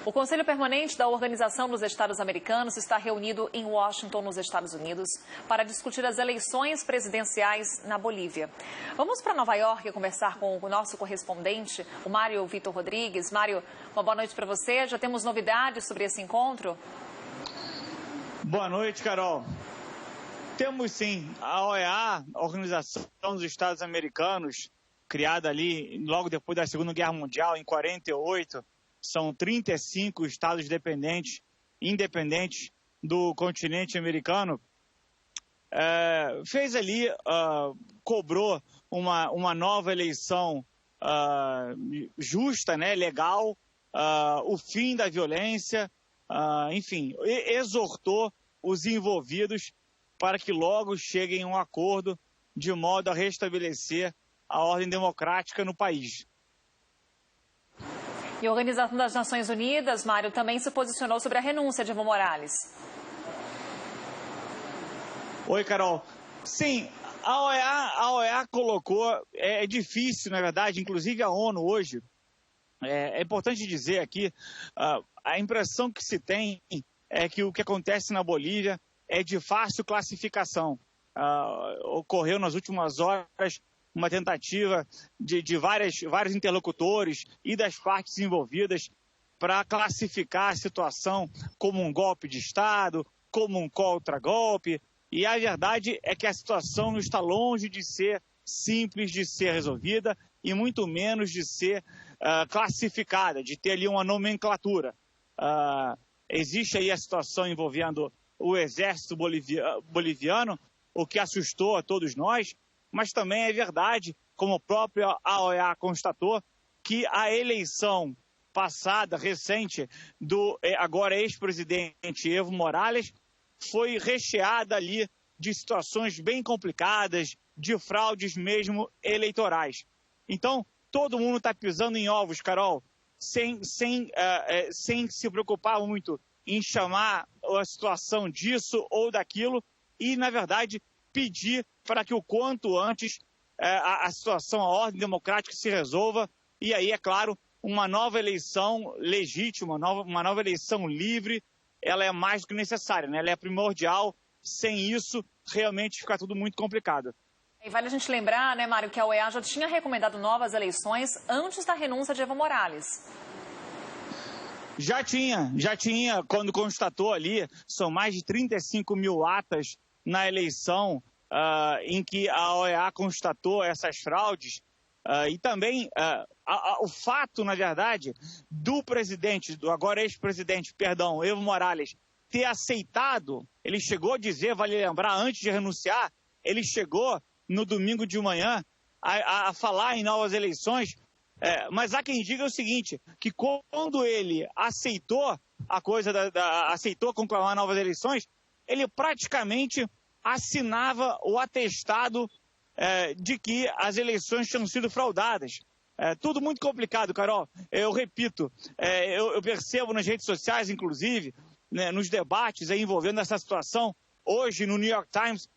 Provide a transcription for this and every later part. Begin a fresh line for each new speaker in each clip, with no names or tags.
O Conselho Permanente da Organização dos Estados Americanos está reunido em Washington, nos Estados Unidos, para discutir as eleições presidenciais na Bolívia. Vamos para Nova York conversar com o nosso correspondente, o Mário Vitor Rodrigues. Mário, uma boa noite para você. Já temos novidades sobre esse encontro?
Boa noite, Carol. Temos sim a OEA, a Organização dos Estados Americanos, criada ali logo depois da Segunda Guerra Mundial, em 48. São 35 estados independentes do continente americano. Fez ali, cobrou uma nova eleição justa, né, legal, o fim da violência, enfim, exortou os envolvidos para que logo cheguem a um acordo de modo a restabelecer a ordem democrática no país.
E a Organização das Nações Unidas, Mário, também se posicionou sobre a renúncia de Evo Morales.
Oi, Carol. Sim, a OEA colocou, é difícil, na verdade, inclusive a ONU hoje, é importante dizer aqui, a impressão que se tem é que o que acontece na Bolívia é de fácil classificação. Ocorreu nas últimas horas uma tentativa de vários interlocutores e das partes envolvidas para classificar a situação como um golpe de Estado, como um contragolpe. E a verdade é que a situação não está longe de ser simples de ser resolvida e muito menos de ser classificada, de ter ali uma nomenclatura. Existe aí a situação envolvendo o exército boliviano, o que assustou a todos nós, mas também é verdade, como a própria OEA constatou, que a eleição passada, recente, do agora ex-presidente Evo Morales, foi recheada ali de situações bem complicadas, de fraudes mesmo eleitorais. Então, todo mundo está pisando em ovos, Carol, sem se preocupar muito em chamar a situação disso ou daquilo e, na verdade, pedir para que o quanto antes a situação, a ordem democrática se resolva e aí, é claro, uma nova eleição legítima, uma nova eleição livre, ela é mais do que necessária, né? Ela é primordial. Sem isso, realmente fica tudo muito complicado.
E vale a gente lembrar, né, Mário, que a OEA já tinha recomendado novas eleições antes da renúncia de Evo Morales.
Já tinha, quando constatou ali, são mais de 35 mil atas na eleição em que a OEA constatou essas fraudes. E também o fato, na verdade, do presidente, do agora ex-presidente, Evo Morales, ter aceitado, ele chegou a dizer, vale lembrar, antes de renunciar, ele chegou no domingo de manhã a falar em novas eleições. Mas há quem diga o seguinte, que quando ele aceitou aceitou conclamar novas eleições, ele praticamente assinava o atestado de que as eleições tinham sido fraudadas. Tudo muito complicado, Carol. Eu repito, eu percebo nas redes sociais, inclusive, né, nos debates envolvendo essa situação. Hoje, no New York Times,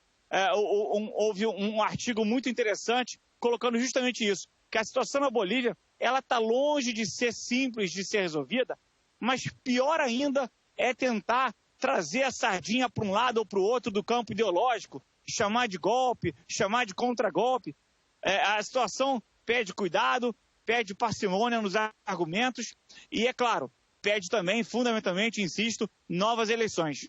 houve um artigo muito interessante colocando justamente isso, que a situação na Bolívia ela está longe de ser simples de ser resolvida, mas pior ainda é tentar trazer a sardinha para um lado ou para o outro do campo ideológico, chamar de golpe, chamar de contragolpe. A situação pede cuidado, pede parcimônia nos argumentos e, é claro, pede também, fundamentalmente, insisto, novas eleições.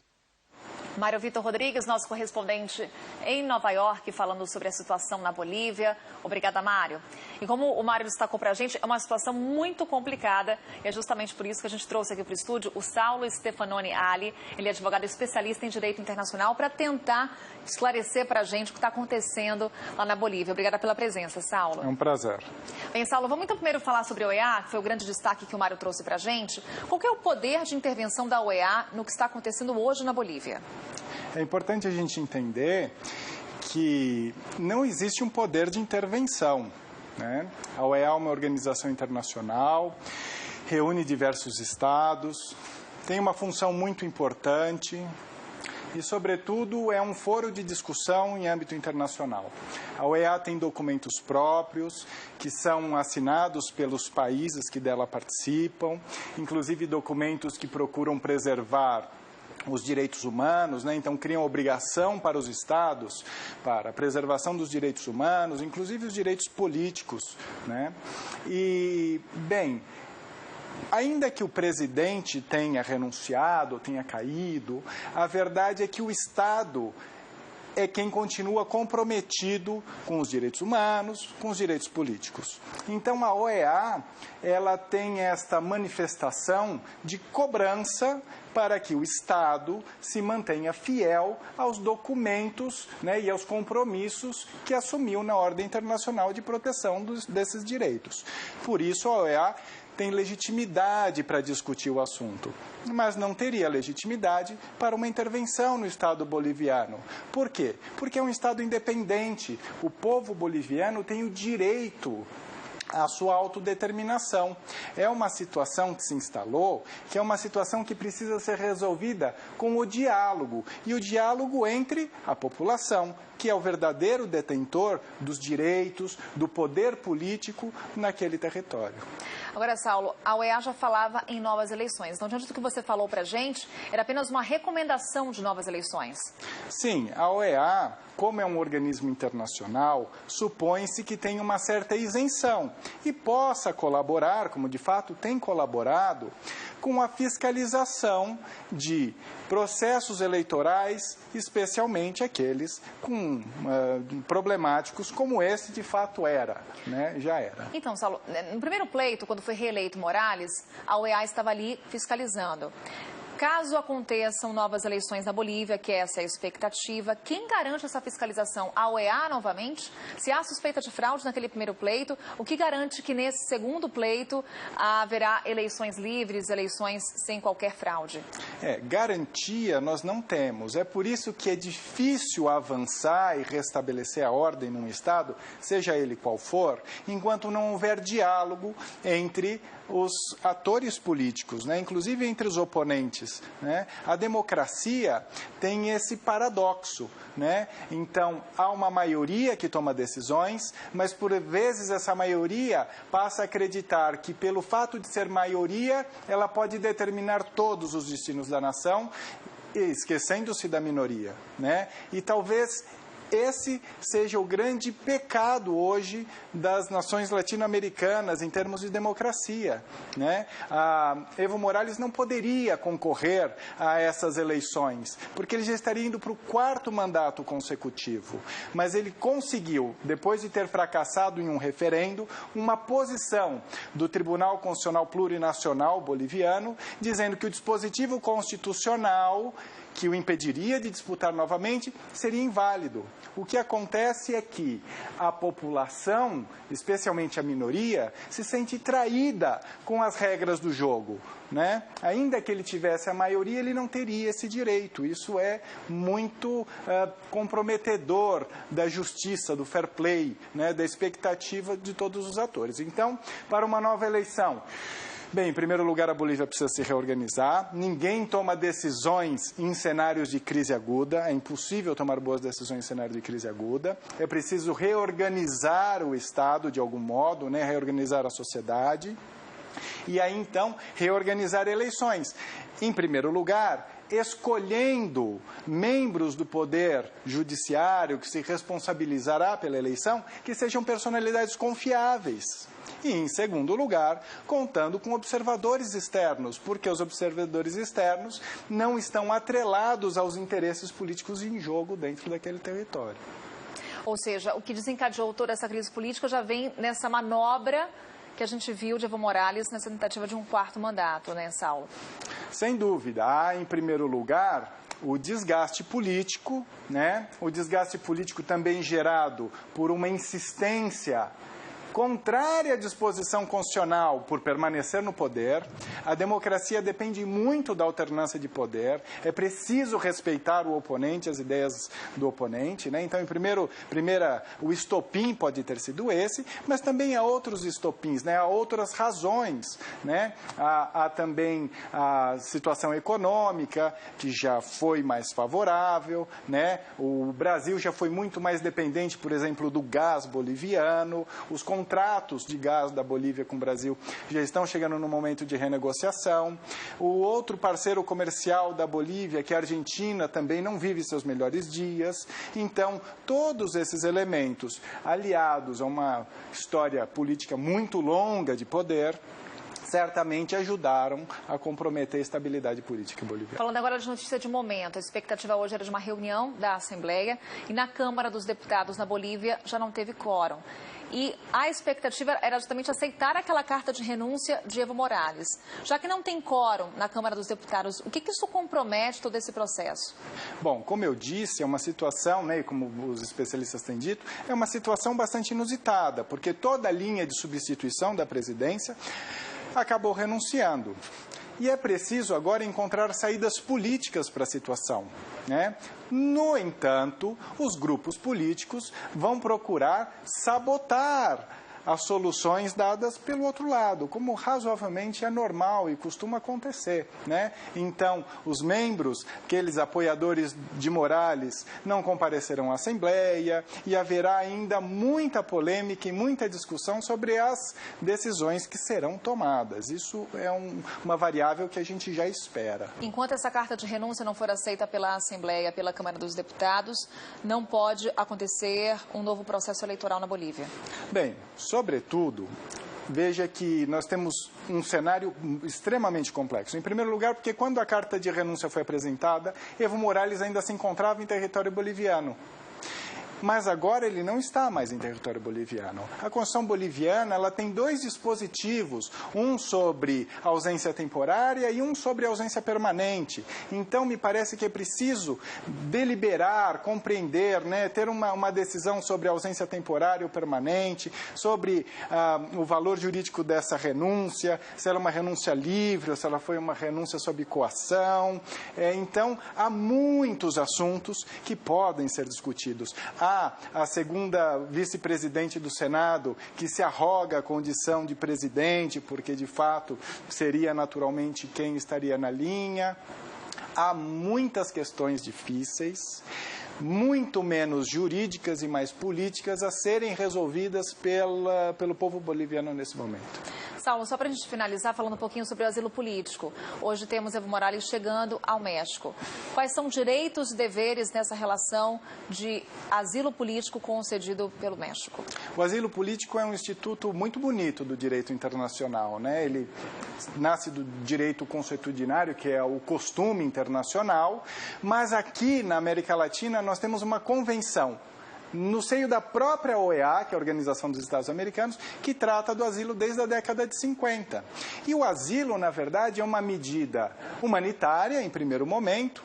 Mário Vitor Rodrigues, nosso correspondente em Nova York, falando sobre a situação na Bolívia. Obrigada, Mário. E como o Mário destacou para a gente, é uma situação muito complicada e é justamente por isso que a gente trouxe aqui para o estúdio o Saulo Stefanoni Ali. Ele é advogado especialista em direito internacional para tentar esclarecer para a gente o que está acontecendo lá na Bolívia. Obrigada pela presença, Saulo.
É um prazer.
Bem, Saulo, vamos então primeiro falar sobre a OEA, que foi o grande destaque que o Mário trouxe para a gente. Qual que é o poder de intervenção da OEA no que está acontecendo hoje na Bolívia?
É importante a gente entender que não existe um poder de intervenção, né? A OEA é uma organização internacional, reúne diversos estados, tem uma função muito importante, e, sobretudo, é um foro de discussão em âmbito internacional. A OEA tem documentos próprios que são assinados pelos países que dela participam, inclusive documentos que procuram preservar os direitos humanos, né? Então criam obrigação para os estados para a preservação dos direitos humanos, inclusive os direitos políticos, né? E, bem, ainda que o presidente tenha renunciado, tenha caído, a verdade é que o Estado é quem continua comprometido com os direitos humanos, com os direitos políticos. Então, a OEA, ela tem esta manifestação de cobrança para que o Estado se mantenha fiel aos documentos, né, e aos compromissos que assumiu na ordem internacional de proteção desses direitos. Por isso, a OEA tem legitimidade para discutir o assunto, mas não teria legitimidade para uma intervenção no Estado boliviano. Por quê? Porque é um Estado independente. O povo boliviano tem o direito à sua autodeterminação. É uma situação que se instalou, que é uma situação que precisa ser resolvida com o diálogo, e o diálogo entre a população, que é o verdadeiro detentor dos direitos, do poder político naquele território.
Agora, Saulo, a OEA já falava em novas eleições. Então, diante do que você falou para a gente, era apenas uma recomendação de novas eleições.
Sim, a OEA, como é um organismo internacional, supõe-se que tem uma certa isenção e possa colaborar, como de fato tem colaborado, com a fiscalização de processos eleitorais, especialmente aqueles problemáticos, como esse de fato era, né? Já era.
Então, Saulo, no primeiro pleito, quando foi reeleito Morales, a OEA estava ali fiscalizando. Caso aconteçam novas eleições na Bolívia, que essa é a expectativa, quem garante essa fiscalização? A OEA novamente? Se há suspeita de fraude naquele primeiro pleito, o que garante que nesse segundo pleito haverá eleições livres, eleições sem qualquer fraude?
Garantia nós não temos. É por isso que é difícil avançar e restabelecer a ordem num Estado, seja ele qual for, enquanto não houver diálogo entre os atores políticos, né? Inclusive entre os oponentes, né? A democracia tem esse paradoxo, né? Então, há uma maioria que toma decisões, mas por vezes essa maioria passa a acreditar que pelo fato de ser maioria, ela pode determinar todos os destinos da nação, esquecendo-se da minoria, né? E talvez esse seja o grande pecado hoje das nações latino-americanas em termos de democracia, né? Evo Morales não poderia concorrer a essas eleições, porque ele já estaria indo para o 4º mandato consecutivo. Mas ele conseguiu, depois de ter fracassado em um referendo, uma posição do Tribunal Constitucional Plurinacional boliviano, dizendo que o dispositivo constitucional que o impediria de disputar novamente seria inválido. O que acontece é que a população, especialmente a minoria, se sente traída com as regras do jogo, né? Ainda que ele tivesse a maioria, ele não teria esse direito. Isso é muito comprometedor da justiça, do fair play, né? Da expectativa de todos os atores. Então, para uma nova eleição, bem, em primeiro lugar, a Bolívia precisa se reorganizar. Ninguém toma decisões em cenários de crise aguda. É impossível tomar boas decisões em cenário de crise aguda. É preciso reorganizar o Estado de algum modo, né? Reorganizar a sociedade. E aí, então, reorganizar eleições. Em primeiro lugar, escolhendo membros do poder judiciário que se responsabilizará pela eleição, que sejam personalidades confiáveis. E, em segundo lugar, contando com observadores externos, porque os observadores externos não estão atrelados aos interesses políticos em jogo dentro daquele território.
Ou seja, o que desencadeou toda essa crise política já vem nessa manobra que a gente viu de Evo Morales nessa tentativa de um 4º mandato, né, Saulo?
Sem dúvida. Há, em primeiro lugar, o desgaste político, né? O desgaste político também gerado por uma insistência contrária à disposição constitucional por permanecer no poder. A democracia depende muito da alternância de poder. É preciso respeitar o oponente, as ideias do oponente, né? Então, o estopim pode ter sido esse, mas também há outros estopins, né? Há outras razões, né? Há também a situação econômica, que já foi mais favorável, né? O Brasil já foi muito mais dependente, por exemplo, do gás boliviano. Os contratos de gás da Bolívia com o Brasil já estão chegando no momento de renegociação. O outro parceiro comercial da Bolívia, que é a Argentina, também não vive seus melhores dias. Então, todos esses elementos, aliados a uma história política muito longa de poder, certamente ajudaram a comprometer a estabilidade política boliviana.
Falando agora de notícia de momento, a expectativa hoje era de uma reunião da Assembleia e na Câmara dos Deputados na Bolívia já não teve quórum. E a expectativa era justamente aceitar aquela carta de renúncia de Evo Morales. Já que não tem quórum na Câmara dos Deputados, o que isso compromete todo esse processo?
Bom, como eu disse, é uma situação, né, como os especialistas têm dito, é uma situação bastante inusitada, porque toda a linha de substituição da presidência acabou renunciando. E é preciso agora encontrar saídas políticas para a situação, né? No entanto, os grupos políticos vão procurar sabotar as soluções dadas pelo outro lado, como razoavelmente é normal e costuma acontecer, né? Então, os membros, aqueles apoiadores de Morales, não comparecerão à Assembleia e haverá ainda muita polêmica e muita discussão sobre as decisões que serão tomadas. Isso é uma variável que a gente já espera.
Enquanto essa carta de renúncia não for aceita pela Assembleia, pela Câmara dos Deputados, não pode acontecer um novo processo eleitoral na Bolívia?
Bem, sobretudo, veja que nós temos um cenário extremamente complexo. Em primeiro lugar, porque quando a carta de renúncia foi apresentada, Evo Morales ainda se encontrava em território boliviano. Mas agora ele não está mais em território boliviano. A Constituição boliviana ela tem dois dispositivos, um sobre ausência temporária e um sobre ausência permanente. Então, me parece que é preciso deliberar, compreender, né, ter uma decisão sobre ausência temporária ou permanente, sobre o valor jurídico dessa renúncia, se ela é uma renúncia livre ou se ela foi uma renúncia sob coação. Então, há muitos assuntos que podem ser discutidos. A segunda vice-presidente do Senado, que se arroga a condição de presidente, porque de fato seria naturalmente quem estaria na linha. Há muitas questões difíceis, muito menos jurídicas e mais políticas a serem resolvidas pelo povo boliviano nesse momento.
Saulo, só para a gente finalizar, falando um pouquinho sobre o asilo político. Hoje temos Evo Morales chegando ao México. Quais são direitos e deveres nessa relação de asilo político concedido pelo México?
O asilo político é um instituto muito bonito do direito internacional, né? Ele nasce do direito consuetudinário, que é o costume internacional, mas aqui na América Latina nós temos uma convenção no seio da própria OEA, que é a Organização dos Estados Americanos, que trata do asilo desde a década de 50. E o asilo, na verdade, é uma medida humanitária, em primeiro momento,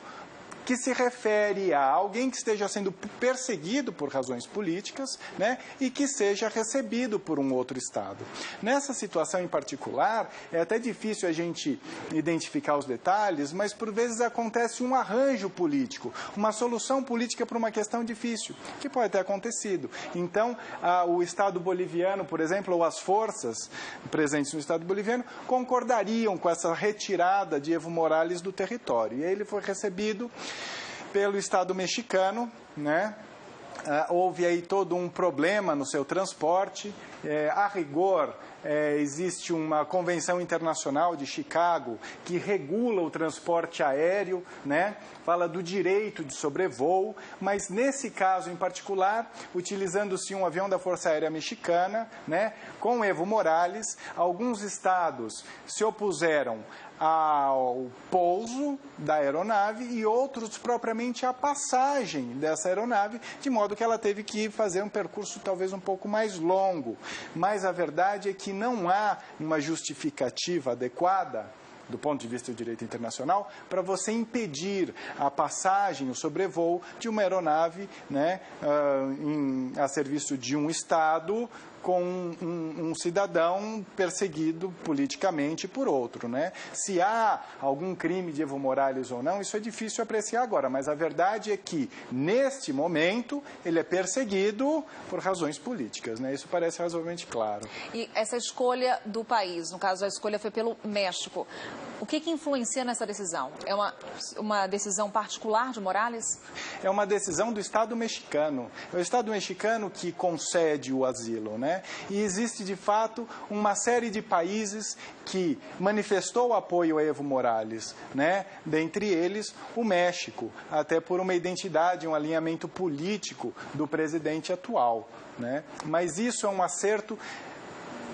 que se refere a alguém que esteja sendo perseguido por razões políticas, né, e que seja recebido por um outro Estado. Nessa situação em particular, é até difícil a gente identificar os detalhes, mas por vezes acontece um arranjo político, uma solução política para uma questão difícil, que pode ter acontecido. Então, o Estado boliviano, por exemplo, ou as forças presentes no Estado boliviano, concordariam com essa retirada de Evo Morales do território. E aí ele foi recebido pelo Estado mexicano, né? Houve aí todo um problema no seu transporte. A rigor, existe uma convenção internacional de Chicago que regula o transporte aéreo, né? Fala do direito de sobrevoo, mas nesse caso em particular, utilizando-se um avião da Força Aérea Mexicana, né? Com Evo Morales, alguns estados se opuseram ao pouso da aeronave e outros propriamente à passagem dessa aeronave, de modo que ela teve que fazer um percurso talvez um pouco mais longo. Mas a verdade é que não há uma justificativa adequada, do ponto de vista do direito internacional, para você impedir a passagem, o sobrevoo de uma aeronave, né, a serviço de um Estado com um cidadão perseguido politicamente por outro, né? Se há algum crime de Evo Morales ou não, isso é difícil apreciar agora, mas a verdade é que, neste momento, ele é perseguido por razões políticas, né? Isso parece razoavelmente claro.
E essa escolha do país, no caso a escolha foi pelo México, o que influencia nessa decisão? É uma decisão particular de Morales?
É uma decisão do Estado mexicano. É o Estado mexicano que concede o asilo, né? E existe, de fato, uma série de países que manifestou apoio a Evo Morales, né? Dentre eles, o México, até por uma identidade, um alinhamento político do presidente atual, né? Mas isso é um acerto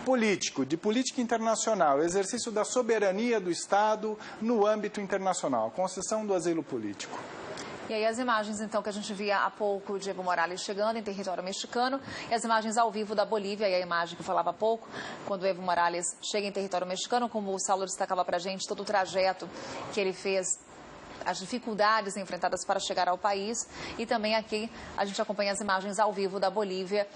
político, de política internacional, exercício da soberania do Estado no âmbito internacional, concessão do asilo político.
E aí as imagens, então, que a gente via há pouco de Evo Morales chegando em território mexicano e as imagens ao vivo da Bolívia, e a imagem que eu falava há pouco, quando Evo Morales chega em território mexicano, como o Saulo destacava para a gente, todo o trajeto que ele fez, as dificuldades enfrentadas para chegar ao país, e também aqui a gente acompanha as imagens ao vivo da Bolívia,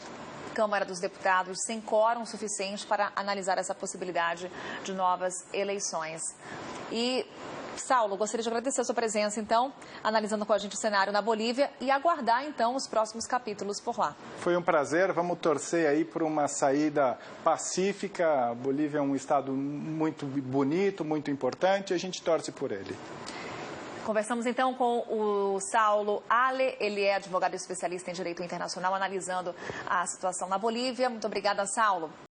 Câmara dos Deputados sem quórum suficiente para analisar essa possibilidade de novas eleições. E, Saulo, gostaria de agradecer a sua presença, então, analisando com a gente o cenário na Bolívia e aguardar, então, os próximos capítulos por lá.
Foi um prazer, vamos torcer aí por uma saída pacífica. A Bolívia é um estado muito bonito, muito importante, e a gente torce por ele.
Conversamos então com o Saulo Ale, ele é advogado especialista em direito internacional, analisando a situação na Bolívia. Muito obrigada, Saulo.